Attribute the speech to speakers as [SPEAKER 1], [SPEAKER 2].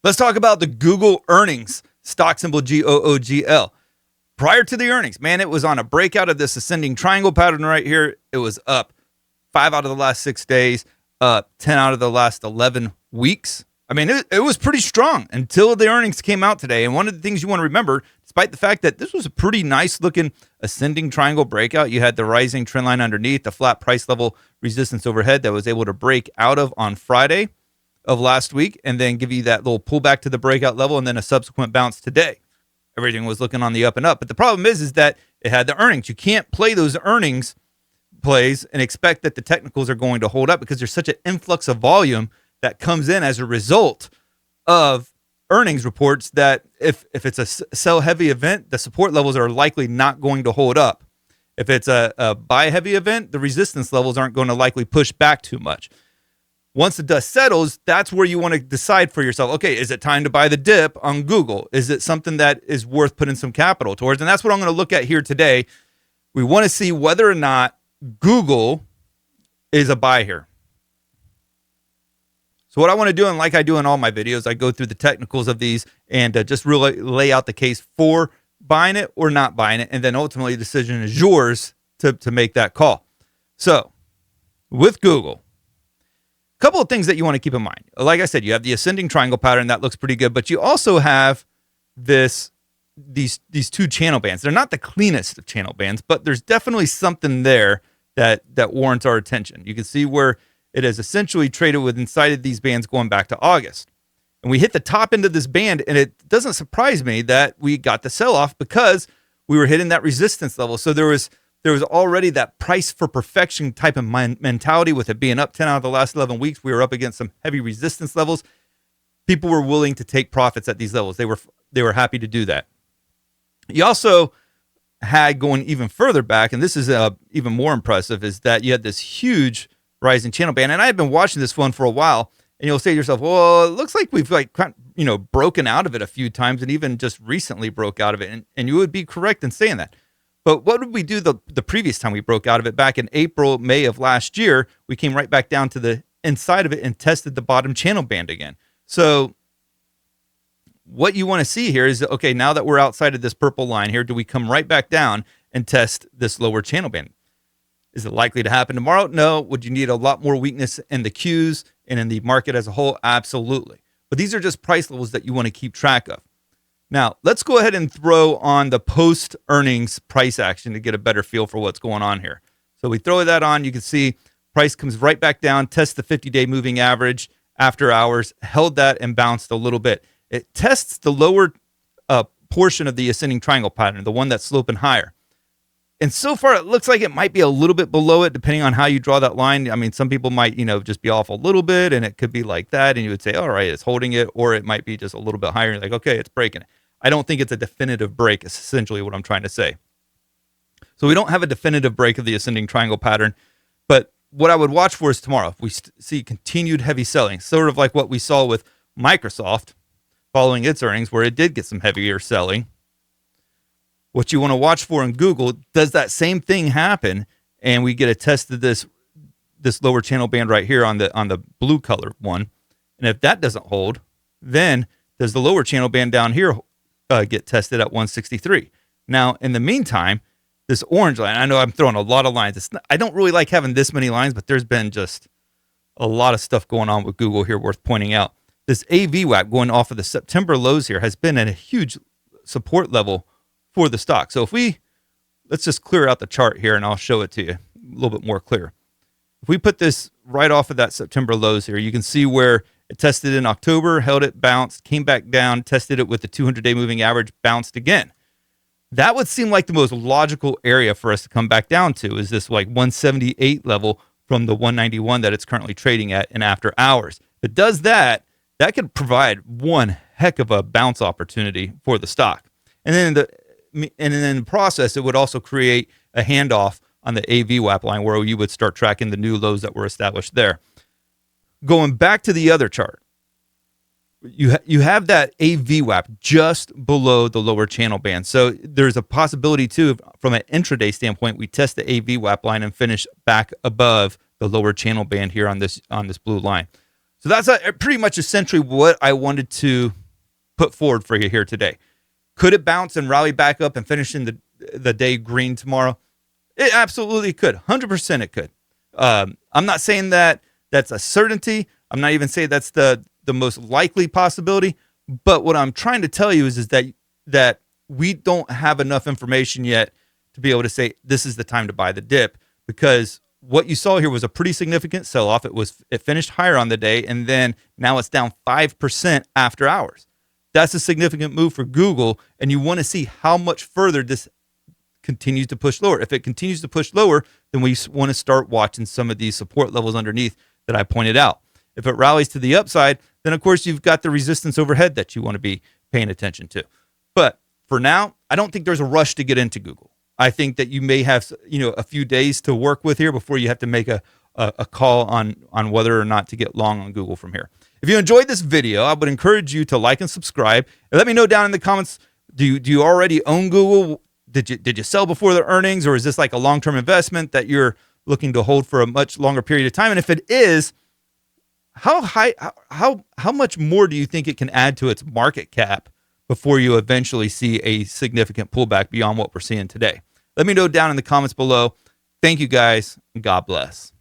[SPEAKER 1] Let's talk about the Google earnings, stock symbol GOOGL. Prior to the earnings, man, it was on a breakout of this ascending triangle pattern right here. It was up 5 out of the last 6 days, up 10 out of the last 11 weeks. I mean, it was pretty strong until the earnings came out today. And one of the things you want to remember, despite the fact that this was a pretty nice looking ascending triangle breakout, you had the rising trend line underneath, the flat price level resistance overhead that was able to break out of on Friday of last week, and then give you that little pullback to the breakout level and then a subsequent bounce today. Everything was looking on the up and up. But the problem is that it had the earnings. You can't play those earnings plays and expect that the technicals are going to hold up because there's such an influx of volume that comes in as a result of earnings reports that if it's a sell heavy event, the support levels are likely not going to hold up. If it's a buy heavy event, the resistance levels aren't going to likely push back too much. Once the dust settles, that's where you want to decide for yourself, okay, is it time to buy the dip on Google? Is it something that is worth putting some capital towards? And that's what I'm going to look at here today. We want to see whether or not Google is a buy here. So what I want to do, and like I do in all my videos, I go through the technicals of these and just really lay out the case for buying it or not buying it. And then ultimately the decision is yours to make that call. So with Google, a couple of things that you want to keep in mind. Like I said, you have the ascending triangle pattern that looks pretty good, but you also have these two channel bands. They're not the cleanest of channel bands, but there's definitely something there that warrants our attention. You can see where it has essentially traded with inside of these bands going back to August. And we hit the top end of this band, and it doesn't surprise me that we got the sell-off because we were hitting that resistance level. So there was already that price for perfection type of mentality with it being up 10 out of the last 11 weeks. We were up against some heavy resistance levels. People were willing to take profits at these levels. They were happy to do that. You also had, going even further back, and this is even more impressive, is that you had this huge rising channel band. And I had been watching this one for a while, and you'll say to yourself, well, it looks like we've broken out of it a few times and even just recently broke out of it. And you would be correct in saying that. But what did we do the previous time we broke out of it? Back in April, May of last year, we came right back down to the inside of it and tested the bottom channel band again. So what you want to see here is, okay, now that we're outside of this purple line here, do we come right back down and test this lower channel band? Is it likely to happen tomorrow? No. Would you need a lot more weakness in the Qs and in the market as a whole? Absolutely. But these are just price levels that you want to keep track of. Now, let's go ahead and throw on the post-earnings price action to get a better feel for what's going on here. So we throw that on. You can see price comes right back down, tests the 50-day moving average after hours, held that and bounced a little bit. It tests the lower portion of the ascending triangle pattern, the one that's sloping higher. And so far, it looks like it might be a little bit below it, depending on how you draw that line. I mean, some people might, just be off a little bit, and it could be like that. And you would say, all right, it's holding it, or it might be just a little bit higher. You're like, okay, it's breaking it. I don't think it's a definitive break, is essentially what I'm trying to say. So we don't have a definitive break of the ascending triangle pattern. But what I would watch for is tomorrow. If we see continued heavy selling, sort of like what we saw with Microsoft following its earnings, where it did get some heavier selling. What you want to watch for in Google, does that same thing happen and we get a test of this lower channel band right here on the blue color one? And if that doesn't hold, then does the lower channel band down here get tested at 163? Now, in the meantime, this orange line, I know I'm throwing a lot of lines. I don't really like having this many lines, but there's been just a lot of stuff going on with Google here worth pointing out. This AVWAP going off of the September lows here has been at a huge support level for the stock. So let's just clear out the chart here and I'll show it to you a little bit more clear. If we put this right off of that September lows here, you can see where it tested in October, held it, bounced, came back down, tested it with the 200-day moving average, bounced again. That would seem like the most logical area for us to come back down to, is this like 178 level from the 191 that it's currently trading at in after hours. If it does that, that could provide one heck of a bounce opportunity for the stock. And then in the process, it would also create a handoff on the AVWAP line where you would start tracking the new lows that were established there. Going back to the other chart, you have that AVWAP just below the lower channel band. So there's a possibility too, from an intraday standpoint, we test the AVWAP line and finish back above the lower channel band here on this blue line. So that's pretty much essentially what I wanted to put forward for you here today. Could it bounce and rally back up and finish in the day green tomorrow? It absolutely could. 100% it could. I'm not saying that that's a certainty. I'm not even saying that's the most likely possibility. But what I'm trying to tell you is that we don't have enough information yet to be able to say this is the time to buy the dip, because what you saw here was a pretty significant sell-off. It finished higher on the day, and then now it's down 5% after hours. That's a significant move for Google, and you want to see how much further this continues to push lower. If it continues to push lower, then we want to start watching some of these support levels underneath that I pointed out. If it rallies to the upside, then of course you've got the resistance overhead that you want to be paying attention to. But for now, I don't think there's a rush to get into Google. I think that you may have, a few days to work with here before you have to make a call on whether or not to get long on Google from here. If you enjoyed this video, I would encourage you to like and subscribe, and let me know down in the comments, do you already own Google? Did you sell before the earnings, or is this like a long-term investment that you're looking to hold for a much longer period of time? And if it is, how much more do you think it can add to its market cap before you eventually see a significant pullback beyond what we're seeing today? Let me know down in the comments below. Thank you guys, and God bless.